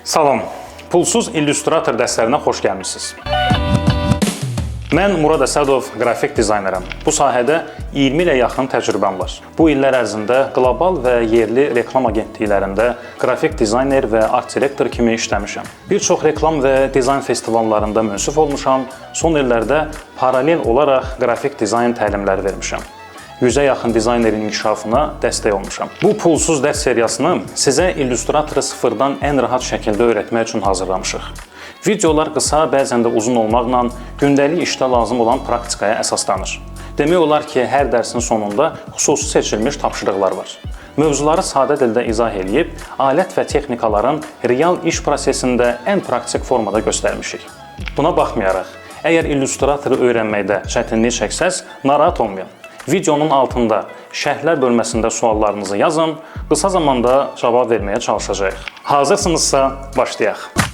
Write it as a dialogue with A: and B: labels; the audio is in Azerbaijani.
A: Salam, Pulsuz İllüstrator dərslərinə xoş gəlmişsiniz. Mən Murad Əsədov, qrafik dizaynerim. Bu sahədə 20 ilə yaxın təcrübəm var. Bu illər ərzində qlobal və yerli reklam agentliklərində qrafik dizayner və art direktor kimi işləmişəm. Bir çox reklam və dizayn festivallarında münsif olmuşam. Son illərdə paralel olaraq qrafik dizayn təlimləri vermişəm. 100-ə yaxın dizaynerin inkişafına dəstək olmuşam. Bu pulsuz dərs seriyasını sizə illüstratoru sıfırdan ən rahat şəkildə öyrətmək üçün hazırlamışıq. Videolar qısa, bəzən də uzun olmaqla gündəlik işdə lazım olan praktikaya əsaslanır. Demək olar ki, hər dərsin sonunda xüsusi seçilmiş tapşırıqlar var. Mövzuları sadə dildə izah edib, alət və texnikaların real iş prosesində ən praktik formada göstərmişik. Buna baxmayaraq, əgər illüstratoru öyrənməkdə çətinlik çəksəz, narahat olmayın. Videonun altında şərhlər bölməsində suallarınızı yazın, qısa zamanda cavab verməyə çalışacağıq. Hazırsınızsa başlayaq.